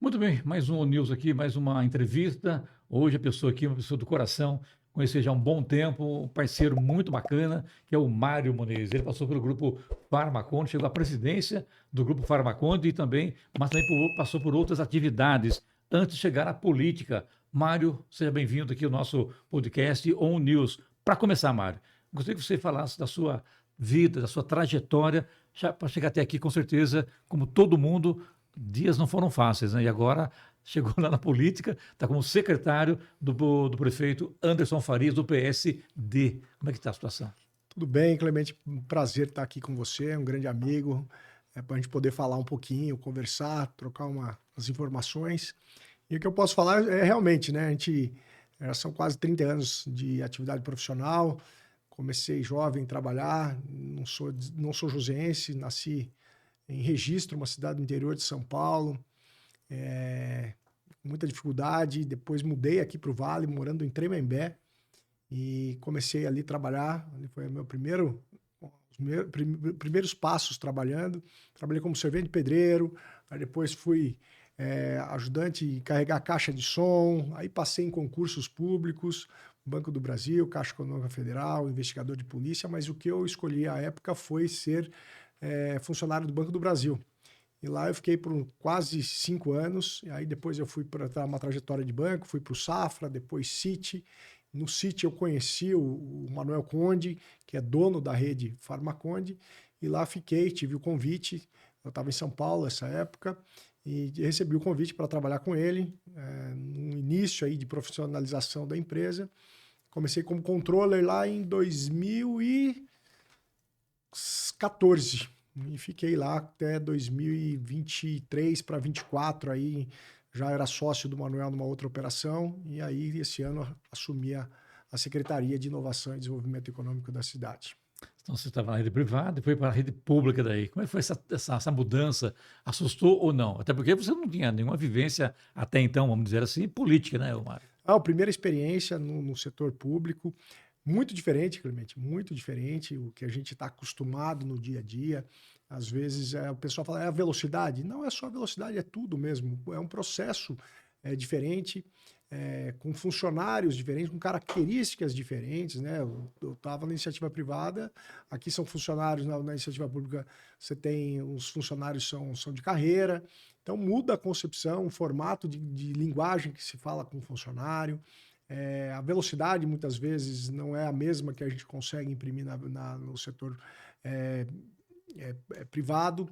Muito bem, mais um News aqui, mais uma entrevista. Hoje a pessoa aqui, uma pessoa do coração, conheci já há um bom tempo, um parceiro muito bacana, que é o Mário Muniz. Ele passou pelo grupo Farmaconde, chegou à presidência do grupo Farmaconde e também, mas também passou por outras atividades antes de chegar à política. Mário, seja bem-vindo aqui ao nosso podcast On News. Para começar, Mário, gostaria que você falasse da sua vida, da sua trajetória, para chegar até aqui, com certeza, como todo mundo, dias não foram fáceis, né? E agora chegou lá na política, está como secretário do prefeito Anderson Farias, do PSD. Como é que está a situação? Tudo bem, Clemente? Um prazer estar aqui com você, um grande amigo, para a gente poder falar um pouquinho, conversar, trocar umas informações. E o que eu posso falar é realmente, né? Já são quase 30 anos de atividade profissional, comecei jovem a trabalhar, não sou joseense, nasci em Registro, uma cidade do interior de São Paulo, com muita dificuldade, depois mudei aqui para o Vale, morando em Tremembé, e comecei ali a trabalhar. Ali foi o meu primeiros passos trabalhando. Trabalhei como servente de pedreiro, aí depois fui ajudante em carregar caixa de som, aí passei em concursos públicos, Banco do Brasil, Caixa Econômica Federal, investigador de polícia, mas o que eu escolhi à época foi ser funcionário do Banco do Brasil. E lá eu fiquei por quase 5 anos, e aí depois eu fui para uma trajetória de banco, fui para o Safra, depois Citi. No Citi eu conheci o Manuel Conde, que é dono da rede Farmaconde, e lá fiquei, tive o convite, eu estava em São Paulo nessa época, e recebi o convite para trabalhar com ele, no início aí de profissionalização da empresa. Comecei como controller lá em 2014, e fiquei lá até 2023 para 24, aí já era sócio do Manuel numa outra operação, e aí esse ano assumi a Secretaria de Inovação e Desenvolvimento Econômico da cidade. Então você estava na rede privada e foi para a rede pública daí. Como é que foi essa mudança? Assustou ou não? Até porque você não tinha nenhuma vivência até então, vamos dizer assim, política, né, Mário? A primeira experiência no setor público, muito diferente, Clemente, muito diferente, o que a gente está acostumado no dia a dia. Às vezes o pessoal fala, é a velocidade? Não é só a velocidade, é tudo mesmo. É um processo diferente, com funcionários diferentes, com características diferentes, né? Eu estava na iniciativa privada, aqui são funcionários, na iniciativa pública você tem, os funcionários são de carreira, então muda a concepção, o formato de linguagem que se fala com o funcionário, a velocidade muitas vezes não é a mesma que a gente consegue imprimir no setor é, privado,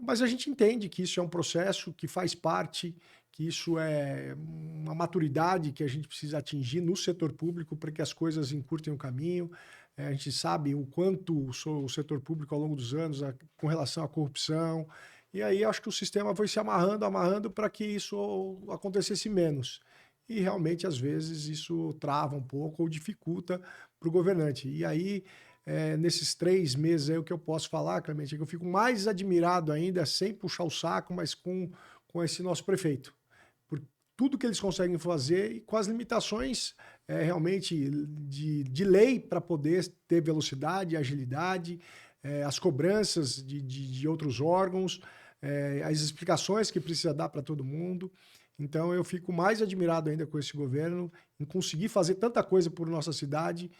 mas a gente entende que isso é um processo que faz parte, que isso é uma maturidade que a gente precisa atingir no setor público para que as coisas encurtem o caminho. A gente sabe o quanto o setor público ao longo dos anos com relação à corrupção, e aí acho que o sistema foi se amarrando para que isso acontecesse menos. E realmente, às vezes, isso trava um pouco ou dificulta para o governante. E aí, nesses 3 meses aí, o que eu posso falar, Clemente, é que eu fico mais admirado ainda, sem puxar o saco, mas com esse nosso prefeito. Por tudo que eles conseguem fazer e com as limitações realmente de lei para poder ter velocidade, agilidade, as cobranças de outros órgãos, as explicações que precisa dar para todo mundo. Então eu fico mais admirado ainda com esse governo em conseguir fazer tanta coisa por nossa cidade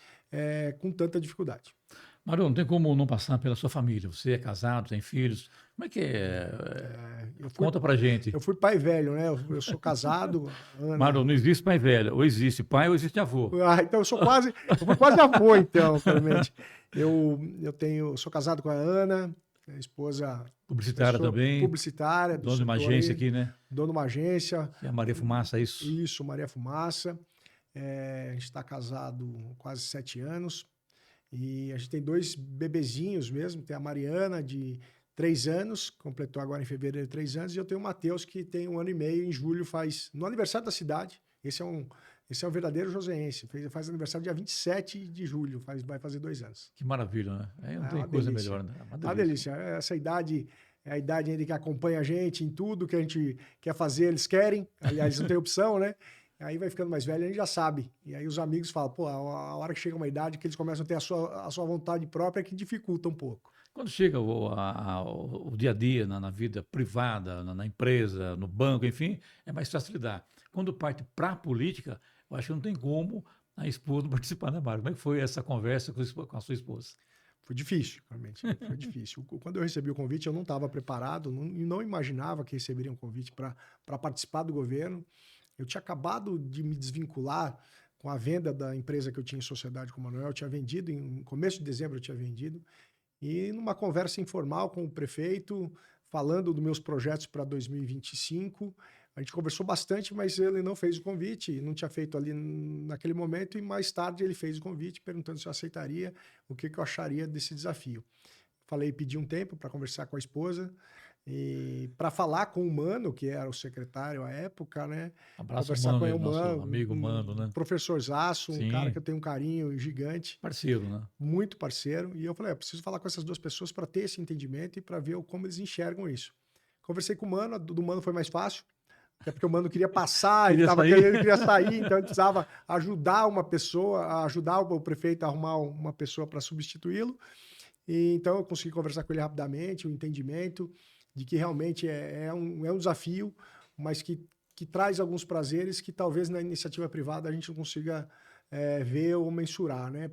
com tanta dificuldade. Mário, não tem como não passar pela sua família. Você é casado, tem filhos. Como é que é? Conta pra gente. Eu fui pai velho, né? Eu sou casado, Mário, Ana. não existe pai velho. Ou existe pai ou existe avô. Então eu fui quase avô, então, realmente. Eu sou casado com a Ana, minha esposa, Publicitária pessoa também. publicitária do Dono de uma setor agência aí, aqui, né? dono de uma agência. Que é a Maria Fumaça, é isso? Isso, Maria Fumaça. A gente está casado há quase 7 anos. E a gente tem 2 bebezinhos mesmo. Tem a Mariana, de 3 anos, completou agora em fevereiro 3 anos. E eu tenho o Matheus, que tem 1 ano e meio, em julho faz, no aniversário da cidade. Esse é um verdadeiro joseense. Faz aniversário dia 27 de julho, vai fazer 2 anos. Que maravilha, né? Aí não É tem uma coisa delícia. melhor, né? É Uma delícia. Essa idade é a idade ainda que acompanha a gente em tudo que a gente quer fazer, eles querem. Aliás, não tem opção, né? Aí vai ficando mais velho, a gente já sabe. E aí os amigos falam, pô, a hora que chega uma idade que eles começam a ter a sua vontade própria que dificulta um pouco. Quando chega o dia a dia na vida privada, na empresa, no banco, enfim, é mais fácil lidar. Quando parte para a política, eu acho que não tem como a esposa não participar, né, Mário? Como é que foi essa conversa com a sua esposa? Foi difícil, realmente, foi difícil. Quando eu recebi o convite, eu não estava preparado, não imaginava que receberia um convite para participar do governo. Eu tinha acabado de me desvincular com a venda da empresa que eu tinha em sociedade com o Manuel, eu tinha vendido, em começo de dezembro eu tinha vendido, e numa conversa informal com o prefeito, falando dos meus projetos para 2025, a gente conversou bastante, mas ele não fez o convite, não tinha feito ali naquele momento, e mais tarde ele fez o convite, perguntando se eu aceitaria, o que eu acharia desse desafio. Falei, pedi um tempo para conversar com a esposa, e para falar com o Mano, que era o secretário à época, né? Abraço, Conversar com Mano, ele, o nosso Mano, amigo Mano, um né? professor Zaço, um cara que Sim, eu tenho um carinho gigante, parceiro, né? muito parceiro. E eu falei, preciso falar com essas duas pessoas para ter esse entendimento e para ver como eles enxergam isso. Conversei com o Mano, a do Mano foi mais fácil, até porque o Mano queria passar, Queria ele sair? queria sair, então ele precisava ajudar uma pessoa, ajudar o prefeito a arrumar uma pessoa para substituí-lo. E então eu consegui conversar com ele rapidamente, o entendimento de que realmente é um desafio, mas que traz alguns prazeres que talvez na iniciativa privada a gente não consiga ver ou mensurar, né?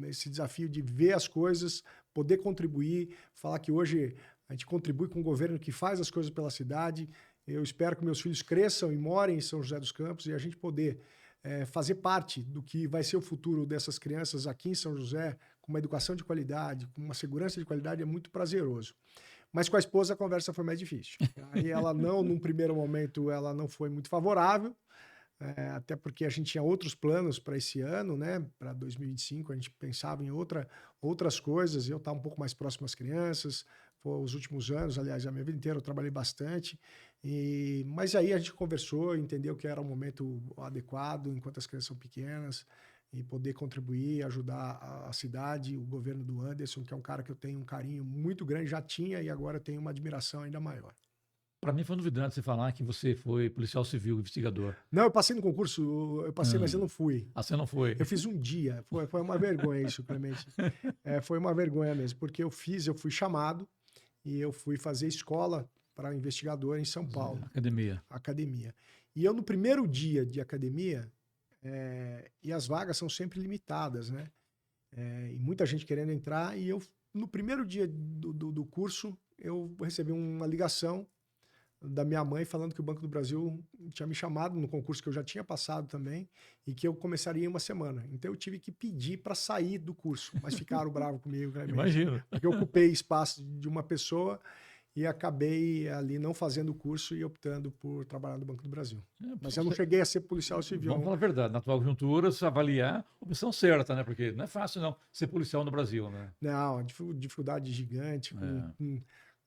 Esse desafio de ver as coisas, poder contribuir, falar que hoje a gente contribui com um governo que faz as coisas pela cidade. Eu espero que meus filhos cresçam e morem em São José dos Campos e a gente poder fazer parte do que vai ser o futuro dessas crianças aqui em São José, com uma educação de qualidade, com uma segurança de qualidade, é muito prazeroso. Mas com a esposa a conversa foi mais difícil. Aí ela não, num primeiro momento, ela não foi muito favorável, até porque a gente tinha outros planos para esse ano, né? Para 2025, a gente pensava em outras coisas, eu estava um pouco mais próximo às crianças, foi os últimos anos, aliás, a minha vida inteira eu trabalhei bastante, mas aí a gente conversou, entendeu que era o momento adequado, enquanto as crianças são pequenas, e poder contribuir, ajudar a cidade, o governo do Anderson, que é um cara que eu tenho um carinho muito grande, já tinha e agora tenho uma admiração ainda maior. Para mim foi novidade você falar que você foi policial civil, investigador. Não, eu passei no concurso, eu passei, mas eu não fui. Ah, você não foi? Eu fiz um dia, foi uma vergonha isso, Clemente. Foi uma vergonha mesmo, porque eu fui chamado e eu fui fazer escola para investigador em São Paulo, Academia. academia. E eu no primeiro dia de academia, e as vagas são sempre limitadas, né? E muita gente querendo entrar, e eu no primeiro dia do curso, eu recebi uma ligação da minha mãe falando que o Banco do Brasil tinha me chamado no concurso que eu já tinha passado também e que eu começaria em uma semana. Então eu tive que pedir para sair do curso, mas ficaram bravos comigo, realmente, Imagino. porque eu ocupei espaço de uma pessoa e acabei ali não fazendo o curso e optando por trabalhar no Banco do Brasil. Mas eu não cheguei a ser policial civil. Vamos falar a verdade, na atual conjuntura, se avaliar a opção certa, né? Porque não é fácil não ser policial no Brasil, né? Não, dificuldade gigante,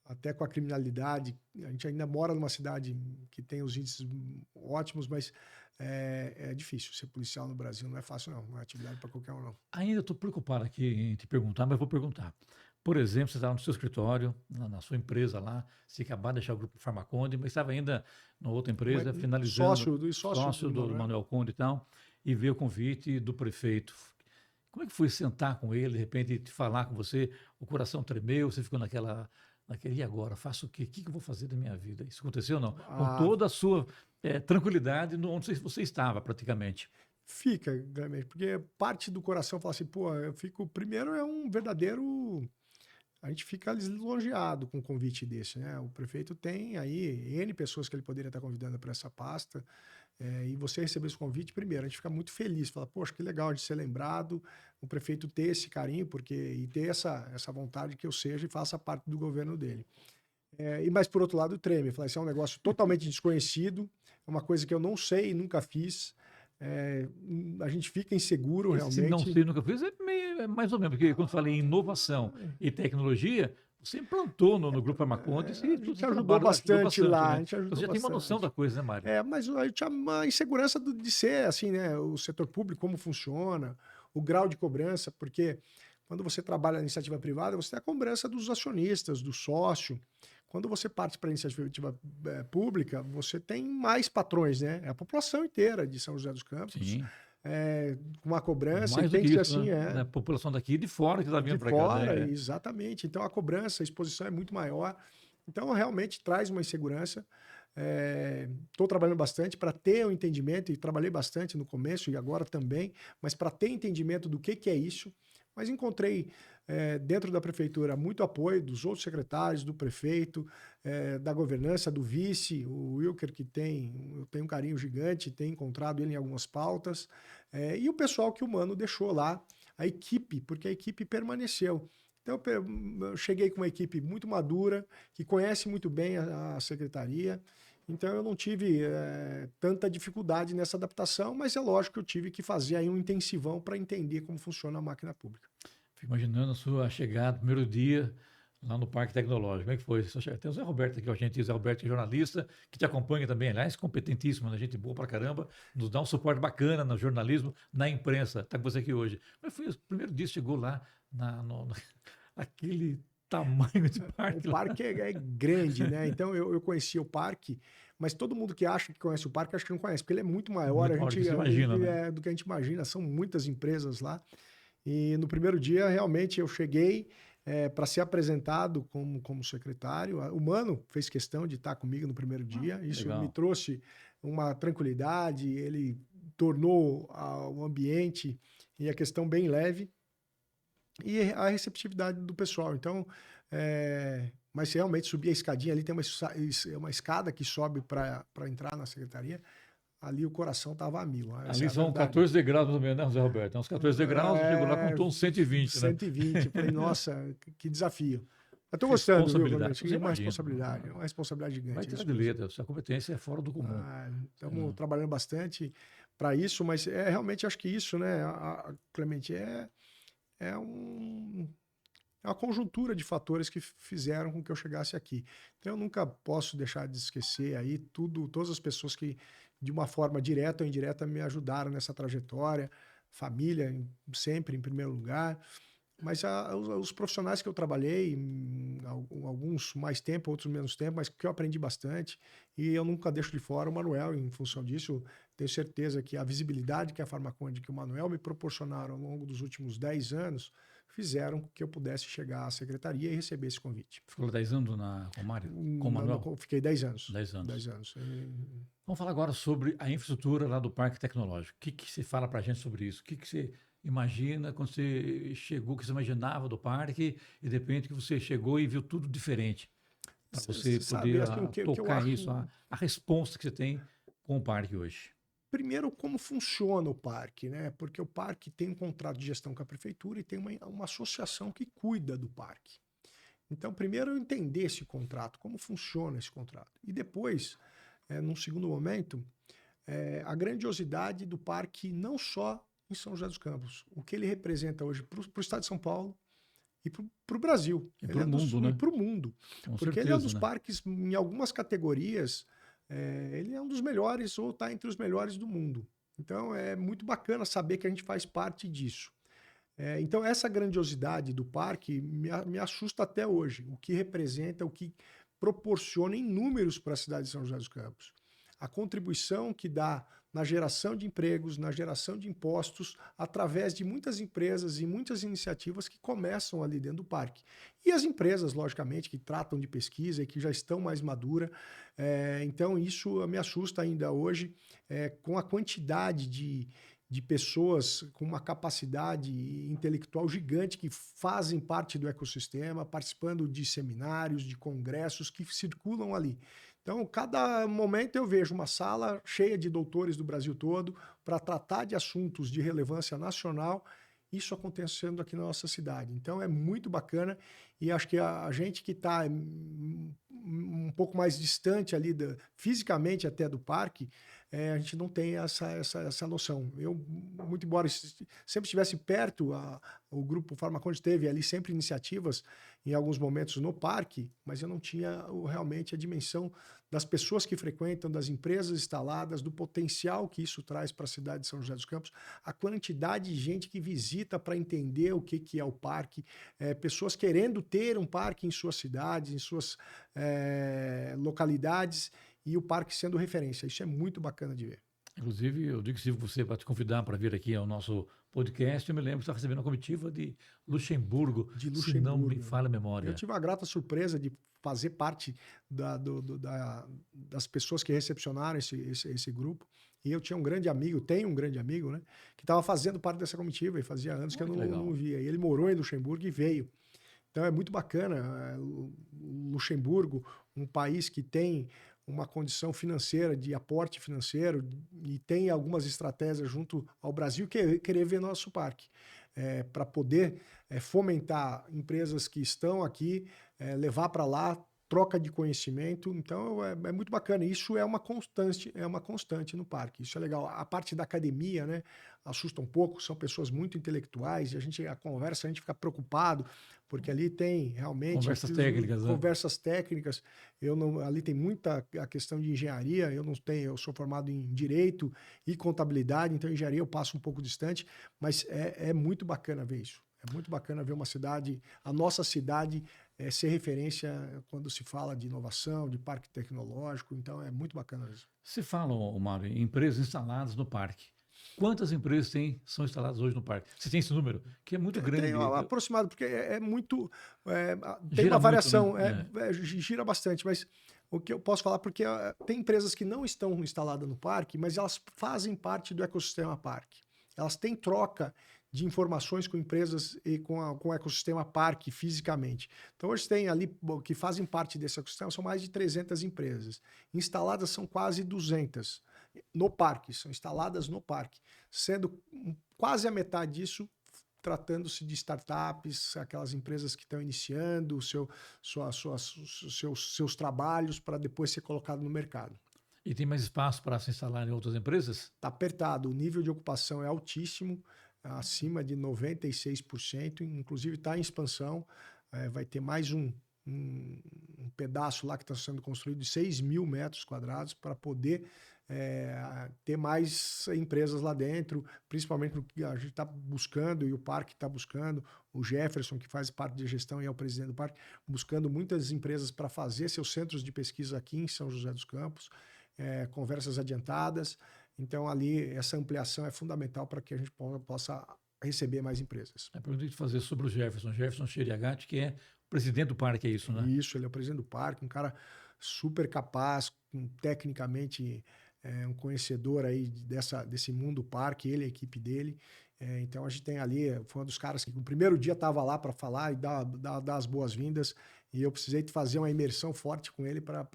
até com a criminalidade. A gente ainda mora numa cidade que tem os índices ótimos, mas é difícil ser policial no Brasil. Não é fácil, não. Não é atividade para qualquer um, não. Ainda estou preocupado aqui em te perguntar, mas vou perguntar. Por exemplo, você estava no seu escritório, na sua empresa lá, você acabou de deixar o grupo Farmaconde, mas estava ainda na outra empresa, finalizando, sócio do Manuel Conde e tal, e veio o convite do prefeito. Como é que foi sentar com ele, de repente, te falar com você, o coração tremeu, você ficou e agora, faço o quê? O que eu vou fazer da minha vida? Isso aconteceu ou não? Com toda a sua tranquilidade onde você estava, praticamente. Fica, porque parte do coração fala assim, pô, eu fico... Primeiro é um verdadeiro... A gente fica lisonjeado com um convite desse, né? O prefeito tem aí N pessoas que ele poderia estar convidando para essa pasta, e você receber esse convite, primeiro, a gente fica muito feliz, fala, poxa, que legal de ser lembrado, o prefeito ter esse carinho, e ter essa vontade que eu seja e faça parte do governo dele. Mas, por outro lado, treme, fala, isso é um negócio totalmente desconhecido, é uma coisa que eu não sei e nunca fiz, a gente fica inseguro, realmente. Se não sei, nunca fiz, mais ou menos, porque quando falei em inovação e tecnologia, você implantou no Grupo Farmaconde a gente ajudou bastante lá. Né? A gente ajudou você já tem uma noção da coisa, né, Mário? Mas a gente tinha uma insegurança de ser assim, né? O setor público, como funciona, o grau de cobrança, porque quando você trabalha na iniciativa privada, você tem a cobrança dos acionistas, do sócio. Quando você parte para a iniciativa pública, você tem mais patrões, né? É a população inteira de São José dos Campos, Sim. Com uma cobrança, e Mais do tem que que ser isso, assim, né? A população daqui de fora que está de vindo para cá, fora, né? exatamente. Então a cobrança, a exposição é muito maior. Então realmente traz uma insegurança. Estou trabalhando bastante para ter o entendimento, e trabalhei bastante no começo e agora também, mas para ter entendimento do que é isso. Mas encontrei dentro da prefeitura muito apoio dos outros secretários, do prefeito, da governança, do vice, o Wilker, que eu tenho um carinho gigante, tenho encontrado ele em algumas pautas, e o pessoal que o Mano deixou lá, a equipe, porque a equipe permaneceu. Então eu cheguei com uma equipe muito madura, que conhece muito bem a secretaria. Então eu não tive tanta dificuldade nessa adaptação, mas é lógico que eu tive que fazer aí um intensivão para entender como funciona a máquina pública. Fico imaginando a sua chegada, primeiro dia, lá no Parque Tecnológico. Como é que foi? Tem o Zé Roberto aqui com a gente, o Zé Roberto, que é jornalista, que te acompanha também, aliás, competentíssimo, né? Gente boa pra caramba, nos dá um suporte bacana no jornalismo, na imprensa. Tá com você aqui hoje. Mas foi o primeiro dia que chegou lá, aquele tamanho de O parque lá. parque é grande, né? Então eu conhecia o parque, mas todo mundo que acha que conhece o parque, acho que não conhece, porque ele é muito maior, Muito maior do que você imagina, né? do que a gente imagina, são muitas empresas lá. E no primeiro dia, realmente, eu cheguei para ser apresentado como secretário. O Mano fez questão de estar comigo no primeiro dia. Isso Legal. me trouxe uma tranquilidade, ele tornou o ambiente e a questão bem leve. E a receptividade do pessoal. Então, mas realmente subir a escadinha ali, tem uma escada que sobe para entrar na secretaria. Ali o coração estava a mil. Essa é Ali a são verdade. 14 degraus mais ou menos, né, José Roberto? Tem uns 14 degraus, chegou lá com uns 120, né? 120. Falei, nossa, que desafio. Eu estou gostando, viu, Responsabilidade. Clemente? Uma responsabilidade Vai gigante. tirar de letra, sua competência é fora do comum. Estamos trabalhando bastante para isso, mas realmente acho que isso, né, Clemente, é uma conjuntura de fatores que fizeram com que eu chegasse aqui. Então eu nunca posso deixar de esquecer aí todas as pessoas que, de uma forma direta ou indireta, me ajudaram nessa trajetória, família sempre em primeiro lugar, mas os profissionais que eu trabalhei, alguns mais tempo, outros menos tempo, mas que eu aprendi bastante, e eu nunca deixo de fora o Manuel. Em função disso, tenho certeza que a visibilidade que a Farmaconde, que o Manuel me proporcionaram ao longo dos últimos 10 anos, fizeram com que eu pudesse chegar à secretaria e receber esse convite. Ficou 10 anos com o Mário? Com o Manuel? Fiquei 10 anos. 10 anos. 10 anos. Vamos falar agora sobre a infraestrutura lá do Parque Tecnológico. O que você fala para a gente sobre isso? O que você imagina quando você chegou, o que você imaginava do parque, e de repente que você chegou e viu tudo diferente? Para você poder tocar isso, a resposta que você tem com o parque hoje. Primeiro, como funciona o parque, né? Porque o parque tem um contrato de gestão com a prefeitura e tem uma associação que cuida do parque. Então, primeiro eu entender esse contrato, como funciona esse contrato. E depois, num segundo momento, a grandiosidade do parque não só em São José dos Campos, o que ele representa hoje para o estado de São Paulo e para o Brasil. E para o mundo, né? E para o mundo. Com porque certeza, ele é um dos né? parques, em algumas categorias, ele é um dos melhores ou está entre os melhores do mundo. Então é muito bacana saber que a gente faz parte disso. Então essa grandiosidade do parque me assusta até hoje. O que representa, o que proporciona em números para a cidade de São José dos Campos. A contribuição que dá na geração de empregos, na geração de impostos, através de muitas empresas e muitas iniciativas que começam ali dentro do parque. E as empresas, logicamente, que tratam de pesquisa e que já estão mais maduras. Então, isso me assusta ainda hoje, com a quantidade de pessoas com uma capacidade intelectual gigante que fazem parte do ecossistema, participando de seminários, de congressos que circulam ali. Então, cada momento eu vejo uma sala cheia de doutores do Brasil todo para tratar de assuntos de relevância nacional, isso acontecendo aqui na nossa cidade. Então, é muito bacana e acho que a gente que está um pouco mais distante ali, fisicamente até do parque, a gente não tem essa noção. Eu, muito embora sempre estivesse perto, o Grupo Farmaconde teve ali sempre iniciativas, em alguns momentos no parque, mas eu não tinha realmente a dimensão das pessoas que frequentam, das empresas instaladas, do potencial que isso traz para a cidade de São José dos Campos, a quantidade de gente que visita para entender o que é o parque, pessoas querendo ter um parque em suas cidades, em suas localidades, e o parque sendo referência. Isso é muito bacana de ver. Inclusive, eu digo que se você vai te convidar para vir aqui ao nosso podcast, eu me lembro que você está recebendo uma comitiva de Luxemburgo, De se não me Luxemburgo, né? falha a Eu memória. tive a grata surpresa de fazer parte das pessoas que recepcionaram esse grupo. E eu tinha um grande amigo, tenho um grande amigo, né? Que estava fazendo parte dessa comitiva e fazia anos que eu Olha que não legal. via. E ele morou em Luxemburgo e veio. Então é muito bacana. Luxemburgo, um país que tem uma condição financeira, de aporte financeiro, e tem algumas estratégias junto ao Brasil, querer ver nosso parque. Para poder fomentar empresas que estão aqui, levar para lá, troca de conhecimento. Então é muito bacana. Isso é uma constante no parque. Isso é legal. A parte da academia, né, assusta um pouco, são pessoas muito intelectuais, e a conversa, a gente fica preocupado, porque ali tem realmente Conversas técnicas, né? conversas técnicas. Ali tem muita a questão de engenharia, eu não tenho, eu sou formado em direito e contabilidade, então engenharia eu passo um pouco distante, mas é muito bacana ver isso. É muito bacana ver uma cidade, a nossa cidade, ser referência quando se fala de inovação, de parque tecnológico, então é muito bacana isso. Se fala, ô, Mário, em empresas instaladas no parque. Quantas empresas são instaladas hoje no parque? Você tem esse número? Que é muito Tem grande. aproximado, porque é muito. Tem Gira uma muito, né? variação, gira bastante, mas o que eu posso falar, porque tem empresas que não estão instaladas no parque, mas elas fazem parte do ecossistema parque. Elas têm troca de informações com empresas e com o ecossistema parque fisicamente. Então, hoje tem ali, que fazem parte desse ecossistema, são mais de 300 empresas. Instaladas são quase 200 no parque, são instaladas no parque, sendo quase a metade disso tratando-se de startups, aquelas empresas que estão iniciando seus trabalhos para depois ser colocado no mercado. E tem mais espaço para se instalar em outras empresas? Está apertado, o nível de ocupação é altíssimo, acima de 96%, inclusive está em expansão, vai ter mais um pedaço lá que está sendo construído de 6 mil metros quadrados para poder ter mais empresas lá dentro, principalmente no que a gente está buscando e o parque está buscando, o Jefferson, que faz parte de gestão e é o presidente do parque, buscando muitas empresas para fazer seus centros de pesquisa aqui em São José dos Campos, conversas adiantadas. Então, ali, essa ampliação é fundamental para que a gente possa receber mais empresas. É pergunta de fazer sobre o Jefferson Cheriagatti, que é o presidente do parque, é isso, né? Isso, ele é o presidente do parque, um cara super capaz, tecnicamente um conhecedor aí desse mundo parque, ele e a equipe dele. Então a gente tem ali, foi um dos caras que no primeiro dia estava lá para falar e dar as boas-vindas, e eu precisei de fazer uma imersão forte com ele para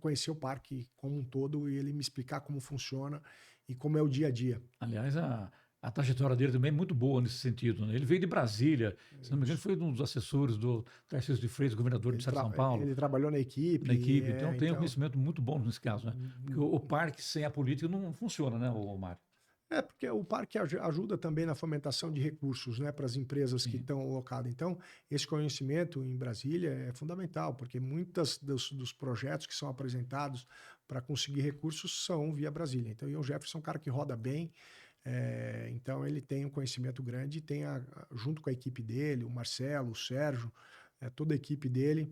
conhecer o parque como um todo e ele me explicar como funciona e como é o dia a dia. Aliás, a trajetória dele também é muito boa nesse sentido, né? Ele veio de Brasília, se não me engano, foi um dos assessores do Tarcísio de Freitas, governador do estado de São Paulo. Ele trabalhou na equipe. Então tem um conhecimento muito bom nesse caso, né? Porque o parque sem a política não funciona, né, Mário? Porque o parque ajuda também na fomentação de recursos, né, para as empresas que estão alocadas. Então, esse conhecimento em Brasília é fundamental, porque muitos dos projetos que são apresentados para conseguir recursos são via Brasília. Então, o Jefferson é um cara que roda bem, então ele tem um conhecimento grande e tem, junto com a equipe dele, o Marcelo, o Sérgio, toda a equipe dele,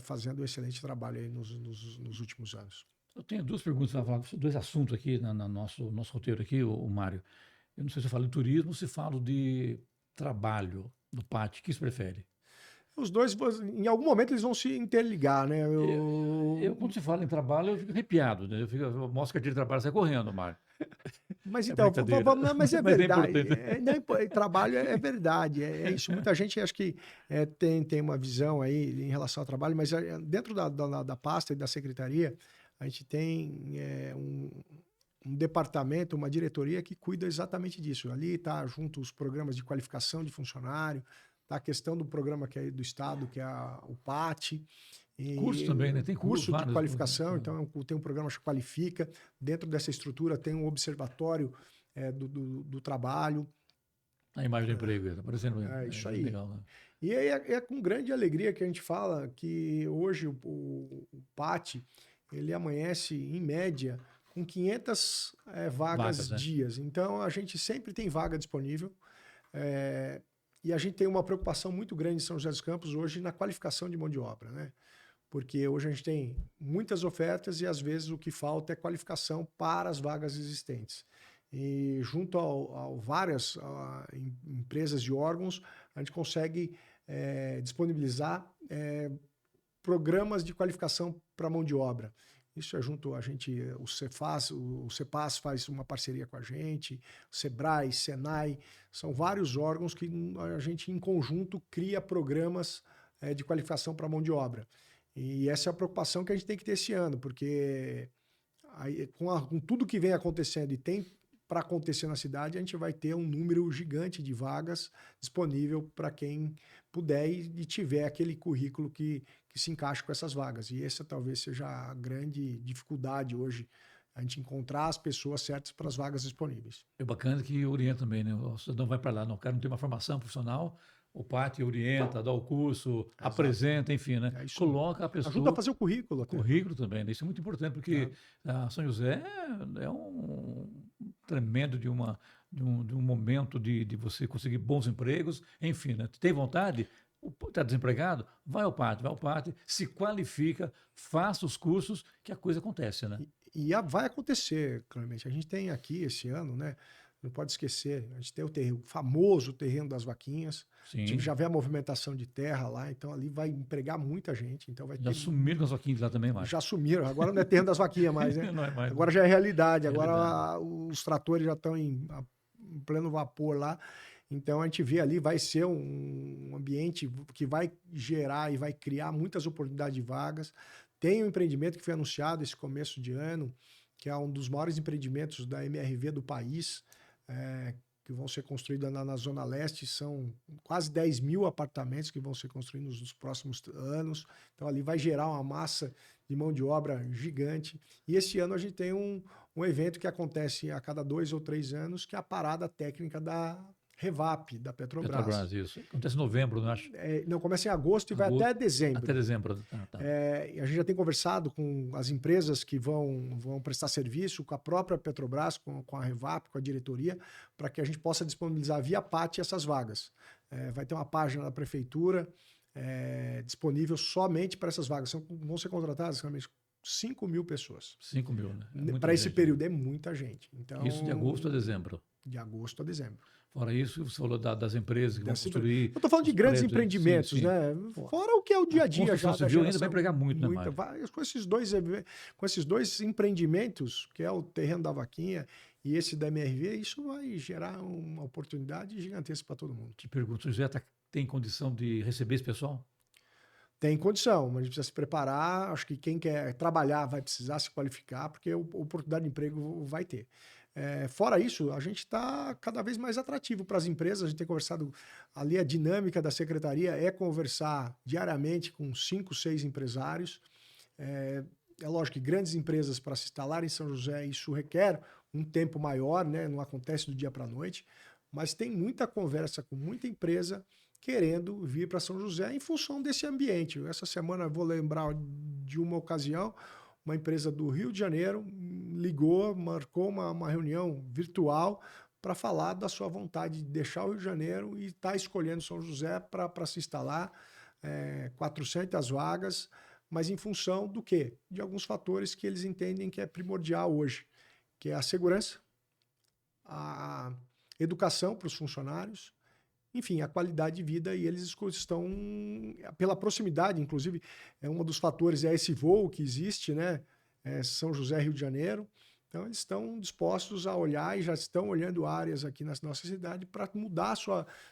fazendo um excelente trabalho aí nos últimos anos. Eu tenho duas perguntas para falar, dois assuntos aqui no nosso roteiro aqui, o Mário. Eu não sei se eu falo de turismo ou se falo de trabalho do pátio. O que você prefere? Os dois, em algum momento, eles vão se interligar, né? Quando se fala em trabalho, eu fico arrepiado, né? Eu mostro que a de trabalho sai correndo, Mário. Mas então, mas é Mas verdade. Trabalho é verdade, é isso. Muita gente acho que tem uma visão aí em relação ao trabalho, mas dentro da pasta e da secretaria, a gente tem um departamento, uma diretoria que cuida exatamente disso. Ali está junto os programas de qualificação de funcionário, tá a questão do programa que é do Estado, que é o PAT, Curso também, né? Tem curso de vários qualificação, então tem um programa que Qualifica. Dentro dessa estrutura tem um observatório do trabalho. A imagem do emprego, está aparecendo. É isso aí. Legal, né? E aí é com grande alegria que a gente fala que hoje o PAT, ele amanhece, em média, com 500 vagas né? dias. Então, a gente sempre tem vaga disponível. E a gente tem uma preocupação muito grande em São José dos Campos hoje na qualificação de mão de obra, né? Porque hoje a gente tem muitas ofertas e, às vezes, o que falta é qualificação para as vagas existentes. E junto a várias empresas e órgãos, a gente consegue disponibilizar programas de qualificação para mão de obra. Isso é junto a gente, o CEPAS faz uma parceria com a gente, o SEBRAE, SENAI, são vários órgãos que a gente em conjunto cria programas de qualificação para mão de obra. E essa é a preocupação que a gente tem que ter esse ano, porque aí, com tudo que vem acontecendo e tem para acontecer na cidade, a gente vai ter um número gigante de vagas disponível para quem puder e tiver aquele currículo que se encaixe com essas vagas. E essa talvez seja a grande dificuldade hoje, a gente encontrar as pessoas certas para as vagas disponíveis. É bacana que orienta também, né? O cidadão vai para lá, não, o cara não tem uma formação profissional, o PAT orienta, dá o curso, apresenta, enfim, né? Coloca a pessoa... Ajuda a fazer o currículo até. Currículo também, né? Isso é muito importante, porque São José é um tremendo de um momento de você conseguir bons empregos, enfim, né? Tem vontade? Está desempregado? Vai ao PAT, se qualifica, faça os cursos, que a coisa acontece, né? E vai acontecer, Clemente. A gente tem aqui esse ano, né? Não pode esquecer, a gente tem o famoso terreno das vaquinhas. Sim. Já vê a movimentação de terra lá, então ali vai empregar muita gente. Então já sumiram com as vaquinhas lá também, Márcio. Já sumiram, agora não é terreno das vaquinhas mais, né? Não é mais, agora já é realidade, agora os tratores já estão em pleno vapor lá. Então a gente vê ali, vai ser um ambiente que vai gerar e vai criar muitas oportunidades de vagas. Tem um empreendimento que foi anunciado esse começo de ano, que é um dos maiores empreendimentos da MRV do país, que vão ser construídos na Zona Leste. São quase 10 mil apartamentos que vão ser construídos nos próximos anos. Então ali vai gerar uma massa de mão de obra gigante. E esse ano a gente tem um evento que acontece a cada 2 ou 3 anos, que é a parada técnica da Revap, da Petrobras. Petrobras, isso. Acontece em novembro, não acho? Não, começa em agosto e vai até dezembro. Até dezembro. Tá. A gente já tem conversado com as empresas que vão prestar serviço, com a própria Petrobras, com a Revap, com a diretoria, para que a gente possa disponibilizar via PAT essas vagas. Vai ter uma página da prefeitura disponível somente para essas vagas. Vão ser contratadas realmente 5 mil pessoas. 5 mil, né? Para esse período é muita gente. Então, isso de agosto a dezembro. De agosto a dezembro. Fora isso, você falou das empresas que vão construir. Eu estou falando de grandes empreendimentos, sim. né? Fora o que é o dia a dia já. A civil ainda vai empregar muito, né, Mário? Com esses dois empreendimentos, que é o terreno da vaquinha e esse da MRV, isso vai gerar uma oportunidade gigantesca para todo mundo. Te pergunto, o José tem condição de receber esse pessoal? Tem condição, mas a gente precisa se preparar. Acho que quem quer trabalhar vai precisar se qualificar, porque a oportunidade de emprego vai ter. Fora isso, a gente está cada vez mais atrativo para as empresas. A gente tem conversado ali, a dinâmica da secretaria é conversar diariamente com 5, 6 empresários. É lógico que grandes empresas, para se instalar em São José, isso requer um tempo maior, né? Não acontece do dia para a noite, mas tem muita conversa com muita empresa querendo vir para São José em função desse ambiente. Essa semana eu vou lembrar de uma ocasião, uma empresa do Rio de Janeiro ligou, marcou uma reunião virtual para falar da sua vontade de deixar o Rio de Janeiro e estar escolhendo São José para se instalar, 400 vagas, mas em função do quê? De alguns fatores que eles entendem que é primordial hoje, que é a segurança, a educação para os funcionários, enfim, a qualidade de vida, e eles estão, pela proximidade, inclusive, um dos fatores é esse voo que existe, né? São José, Rio de Janeiro. Então, eles estão dispostos a olhar e já estão olhando áreas aqui na nossa cidade para mudar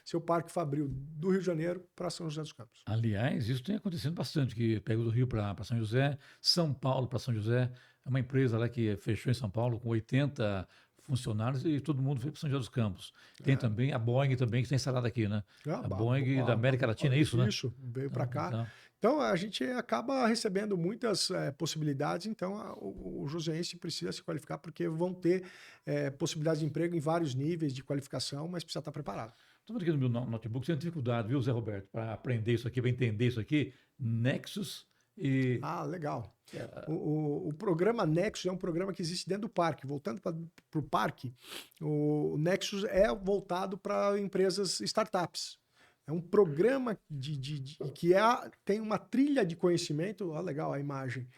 seu parque fabril do Rio de Janeiro para São José dos Campos. Aliás, isso tem acontecido bastante, que pega do Rio para São José, São Paulo para São José. É uma empresa lá que fechou em São Paulo com 80 funcionários e todo mundo veio para São José dos Campos. Tem também a Boeing também, que está instalada aqui, né? A Boeing da América Latina, é isso, né? Isso, veio para cá. Então, Então, a gente acaba recebendo muitas possibilidades, então o joseense precisa se qualificar, porque vão ter possibilidades de emprego em vários níveis de qualificação, mas precisa estar preparado. estou vendo aqui no meu notebook, você tem dificuldade, viu, Zé Roberto, para aprender isso aqui, para entender isso aqui, Nexus e... Ah, legal. O programa Nexus é um programa que existe dentro do parque. Voltando para o parque, o Nexus é voltado para empresas startups. É um programa que tem uma trilha de conhecimento. Olha, legal a imagem.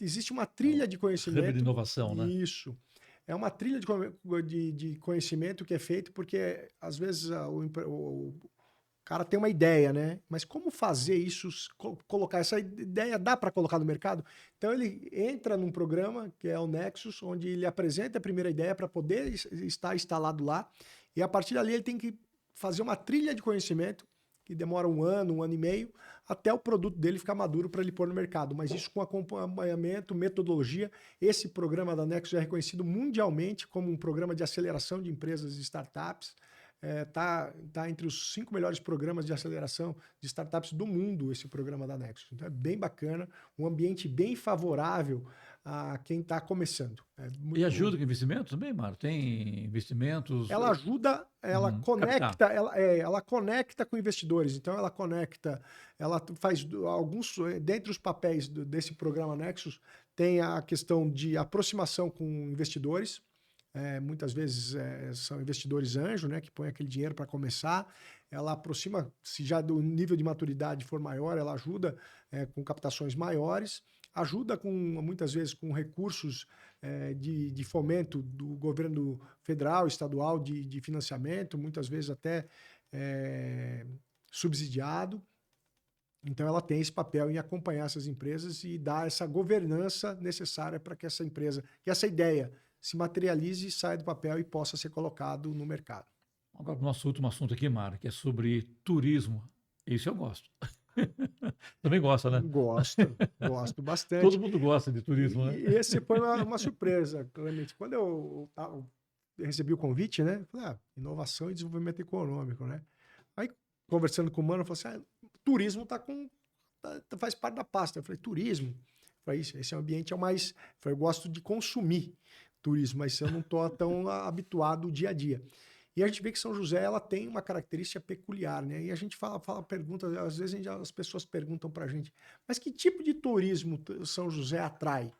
Existe uma trilha de conhecimento. Hub de inovação, né? Isso. É uma trilha de conhecimento que é feito porque, às vezes, o cara tem uma ideia, né? Mas como fazer isso, colocar essa ideia, dá para colocar no mercado? Então ele entra num programa que é o Nexus, onde ele apresenta a primeira ideia para poder estar instalado lá, e a partir dali ele tem que fazer uma trilha de conhecimento que demora um ano e meio, até o produto dele ficar maduro para ele pôr no mercado. Mas isso com acompanhamento, metodologia. Esse programa da Nexus é reconhecido mundialmente como um programa de aceleração de empresas e startups. Tá entre os 5 melhores programas de aceleração de startups do mundo, esse programa da Nexus. Então é bem bacana, um ambiente bem favorável a quem está começando. E ajuda com investimentos também, Mário? Tem investimentos? Ela ajuda, ela conecta, ela conecta com investidores. Então ela conecta, ela faz alguns, dentre os papéis desse programa Nexus, tem a questão de aproximação com investidores. Muitas vezes são investidores anjo, né, que põem aquele dinheiro para começar. Ela aproxima, se já do nível de maturidade for maior, ela ajuda com captações maiores, ajuda muitas vezes com recursos de fomento do governo federal, estadual, de financiamento, muitas vezes até subsidiado. Então ela tem esse papel em acompanhar essas empresas e dar essa governança necessária para que essa empresa, que essa ideia se materialize, saia do papel e possa ser colocado no mercado. Agora, para o nosso último assunto aqui, Mário, que é sobre turismo. Isso eu gosto. Também gosta, né? Gosto bastante. Todo mundo gosta de turismo, né? E esse foi uma surpresa, Clemente. Quando eu recebi o convite, né? Eu falei, inovação e desenvolvimento econômico, né? Aí, conversando com o Mano, eu falei assim, turismo faz parte da pasta. Eu falei, turismo? Eu falei, esse ambiente é o mais... Eu gosto de consumir turismo, mas eu não estou tão habituado ao dia a dia. E a gente vê que São José ela tem uma característica peculiar, né? E a gente pergunta, às vezes as pessoas perguntam para a gente, mas que tipo de turismo São José atrai?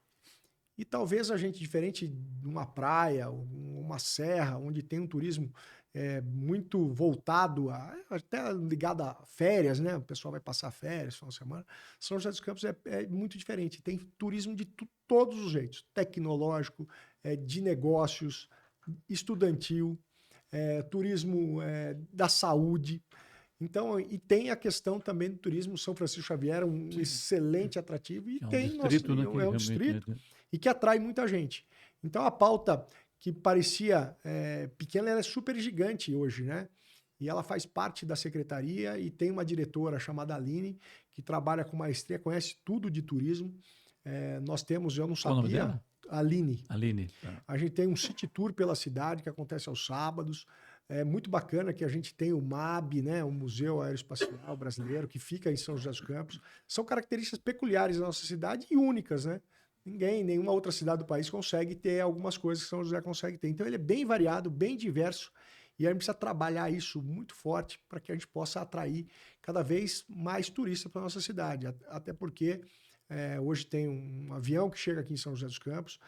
E talvez a gente, diferente de uma praia, uma serra, onde tem um turismo muito voltado, até ligado a férias, né? O pessoal vai passar férias, final de semana. São José dos Campos é muito diferente. Tem turismo de todos os jeitos. Tecnológico, de negócios, estudantil, turismo da saúde. Então, e tem a questão também do turismo. São Francisco Xavier é um excelente atrativo. E é um distrito, né? É um distrito e que atrai muita gente. Então, a pauta que parecia pequena, ela é super gigante hoje, né? E ela faz parte da secretaria e tem uma diretora chamada Aline, que trabalha com maestria, conhece tudo de turismo. Nós temos, eu não sabia... Qual o nome dela? Aline. A gente tem um city tour pela cidade que acontece aos sábados. É muito bacana que a gente tem o MAB, né, o Museu Aeroespacial Brasileiro, que fica em São José dos Campos. São características peculiares da nossa cidade e únicas, né? Nenhuma outra cidade do país consegue ter algumas coisas que São José consegue ter. Então ele é bem variado, bem diverso, e a gente precisa trabalhar isso muito forte para que a gente possa atrair cada vez mais turistas para a nossa cidade. Até porque hoje tem um avião que chega aqui em São José dos Campos,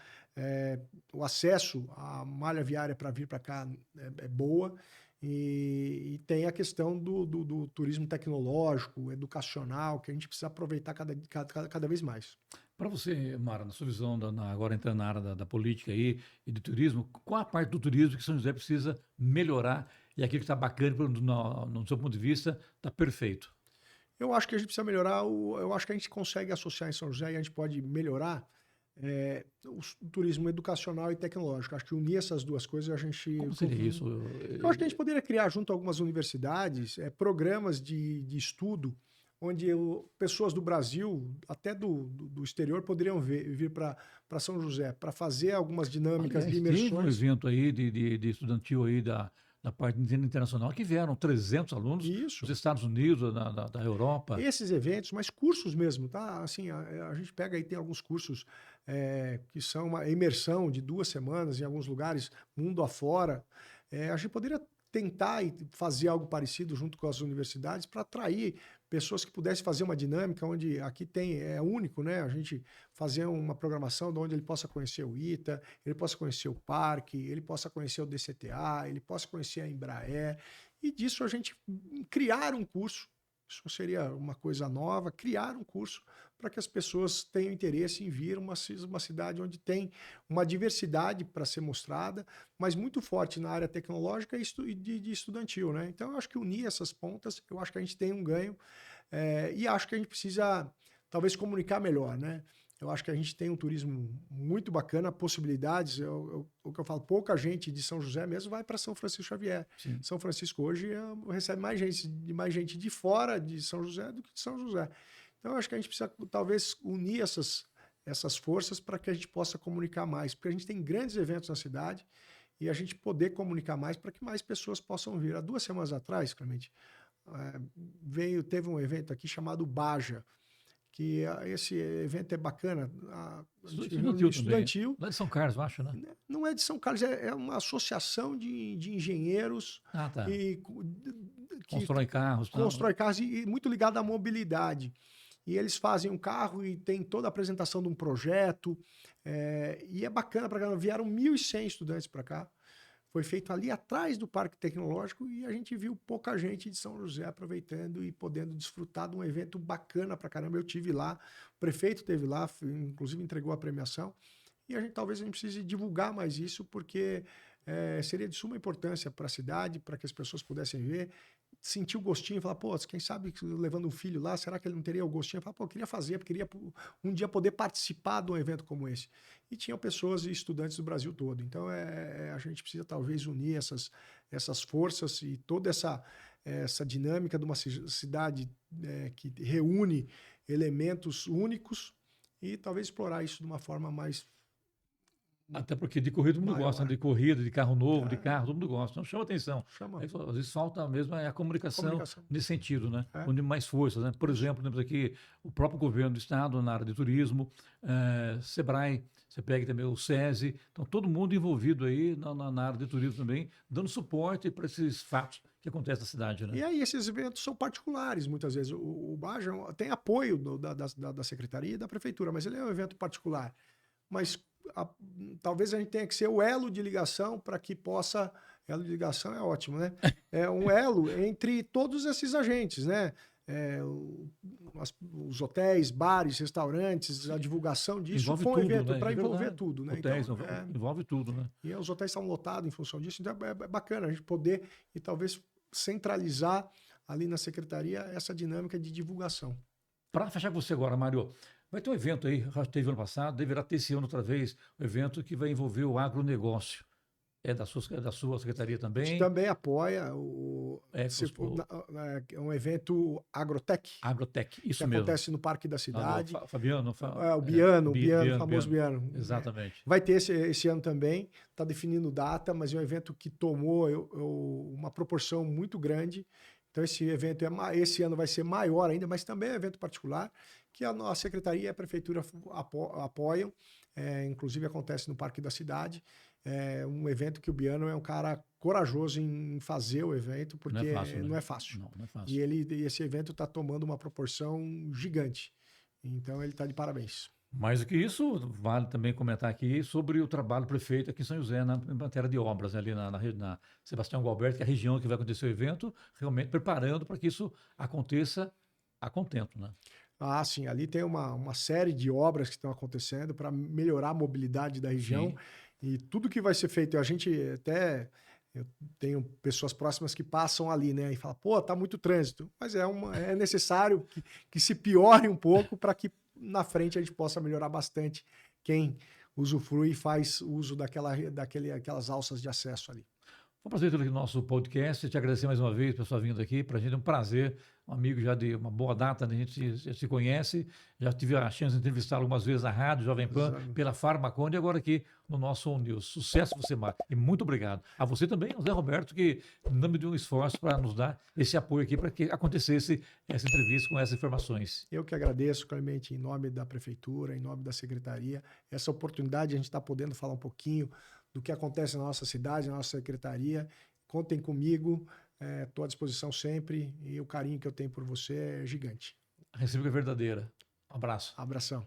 o acesso à malha viária para vir para cá é boa, e tem a questão do turismo tecnológico, educacional, que a gente precisa aproveitar cada vez mais. Para você, Mara, na sua visão, agora entrando na área da política aí e do turismo, qual a parte do turismo que São José precisa melhorar e aquilo que está bacana, no seu ponto de vista, está perfeito? Eu acho que a gente precisa melhorar, eu acho que a gente consegue associar em São José e a gente pode melhorar o turismo educacional e tecnológico. Acho que unir essas duas coisas a gente... Como seria isso? Eu acho que a gente poderia criar junto a algumas universidades programas de estudo onde pessoas do Brasil, até do exterior, poderiam vir para São José, para fazer algumas dinâmicas de Aliás, teve um imersões. evento aí de estudantil aí da parte internacional que vieram 300 alunos Isso. dos Estados Unidos, da Europa. Esses eventos, mas cursos mesmo, tá? Assim, a gente pega aí, tem alguns cursos que são uma imersão de 2 semanas em alguns lugares, mundo afora. A gente poderia tentar e fazer algo parecido junto com as universidades para atrair pessoas que pudessem fazer uma dinâmica onde aqui é único, né? A gente fazer uma programação onde ele possa conhecer o ITA, ele possa conhecer o parque, ele possa conhecer o DCTA, ele possa conhecer a Embraer, e disso a gente criar um curso. Isso seria uma coisa nova, criar um curso para que as pessoas tenham interesse em vir uma cidade onde tem uma diversidade para ser mostrada, mas muito forte na área tecnológica e de estudantil, né? Então, eu acho que unir essas pontas, eu acho que a gente tem um ganho, e acho que a gente precisa, talvez, comunicar melhor, né? Eu acho que a gente tem um turismo muito bacana, possibilidades. O que eu falo, pouca gente de São José mesmo vai para São Francisco Xavier. Sim. São Francisco hoje recebe mais gente de fora de São José do que de São José. Então, eu acho que a gente precisa, talvez, unir essas forças para que a gente possa comunicar mais. Porque a gente tem grandes eventos na cidade e a gente poder comunicar mais para que mais pessoas possam vir. Há 2 semanas atrás, Clemente, teve um evento aqui chamado Baja, que esse evento é bacana. Estudantil. Lá de São Carlos, eu acho, né? Não é de São Carlos, é uma associação de engenheiros Tá. que Constrói carros. Constrói carros e muito ligado à mobilidade. E eles fazem um carro e tem toda a apresentação de um projeto. E é bacana para caramba. Vieram 1.100 estudantes para cá. Foi feito ali atrás do Parque Tecnológico e a gente viu pouca gente de São José aproveitando e podendo desfrutar de um evento bacana pra caramba. Eu tive lá, o prefeito esteve lá, inclusive entregou a premiação. E talvez a gente precise divulgar mais isso, porque seria de suma importância para a cidade, para que as pessoas pudessem ver, sentir o gostinho, falar, pô, quem sabe levando um filho lá, será que ele não teria o gostinho? Falar, pô, eu queria fazer, porque queria um dia poder participar de um evento como esse. E tinham pessoas e estudantes do Brasil todo. Então, a gente precisa talvez unir essas forças e toda essa dinâmica de uma cidade que reúne elementos únicos e talvez explorar isso de uma forma mais... Até porque de corrida todo mundo gosta, né? De corrida, de carro novo, de carro, todo mundo gosta. Então chama atenção. Às vezes falta mesmo a comunicação nesse sentido, né? Unir mais forças, né? Por exemplo, temos aqui o próprio governo do estado na área de turismo, Sebrae, você pega também o SESI, então todo mundo envolvido aí na área de turismo também, dando suporte para esses fatos que acontecem na cidade, né? E aí esses eventos são particulares, muitas vezes. O Baja tem apoio da secretaria e da prefeitura, mas ele é um evento particular. Mas talvez a gente tenha que ser o elo de ligação para que possa... Elo de ligação é ótimo, né? É um elo entre todos esses agentes, né? Os hotéis, bares, restaurantes, a divulgação disso. Envolve foi um tudo, evento né? para envolver tudo, né? Hotéis, então, envolve tudo, né? E os hotéis estão lotados em função disso, então é bacana a gente poder e talvez centralizar ali na secretaria essa dinâmica de divulgação. Para fechar com você agora, Mário, vai ter um evento aí, já teve ano passado, deverá ter esse ano outra vez, um evento que vai envolver o agronegócio. É da sua secretaria também? A gente também apoia é um evento Agrotech. Agrotech, isso que mesmo. acontece no Parque da Cidade. Fabiano. O Biano, o famoso Biano. Exatamente. Vai ter esse ano também, está definindo data, mas é um evento que tomou uma proporção muito grande. Então esse evento esse ano vai ser maior ainda, mas também é um evento particular, que a Secretaria e a Prefeitura apoiam. Inclusive acontece no Parque da Cidade. É um evento que o Biano é um cara corajoso em fazer o evento, porque não é fácil. Não é fácil. E esse evento está tomando uma proporção gigante. Então ele está de parabéns. Mais do que isso, vale também comentar aqui sobre o trabalho do prefeito aqui em São José, na matéria de obras, ali na Sebastião Gualberto, que é a região que vai acontecer o evento, realmente preparando para que isso aconteça a contento, né? Ah, sim. Ali tem uma série de obras que estão acontecendo para melhorar a mobilidade da região. Sim. E tudo que vai ser feito, eu tenho pessoas próximas que passam ali, né? E falam, pô, tá muito trânsito. Mas é necessário que se piore um pouco para que na frente a gente possa melhorar bastante quem usufrui e faz uso daquelas alças de acesso ali. Foi um prazer ter aqui no nosso podcast. Te agradecer mais uma vez por sua vinda aqui. Para a gente é um prazer, um amigo já de uma boa data, né? A gente já se conhece. Já tive a chance de entrevistá-lo algumas vezes na rádio Jovem Pan, Exato. pela Farmaconde e agora aqui no nosso On News. Sucesso você, Mário. E muito obrigado. A você também, José Roberto, que não me deu um esforço para nos dar esse apoio aqui para que acontecesse essa entrevista com essas informações. Eu que agradeço, Clemente, em nome da Prefeitura, em nome da Secretaria, essa oportunidade de a gente estar podendo falar um pouquinho do que acontece na nossa cidade, na nossa Secretaria. Contem comigo, estou à disposição sempre e o carinho que eu tenho por você é gigante. A recíproca é verdadeira. Um abraço. Abração.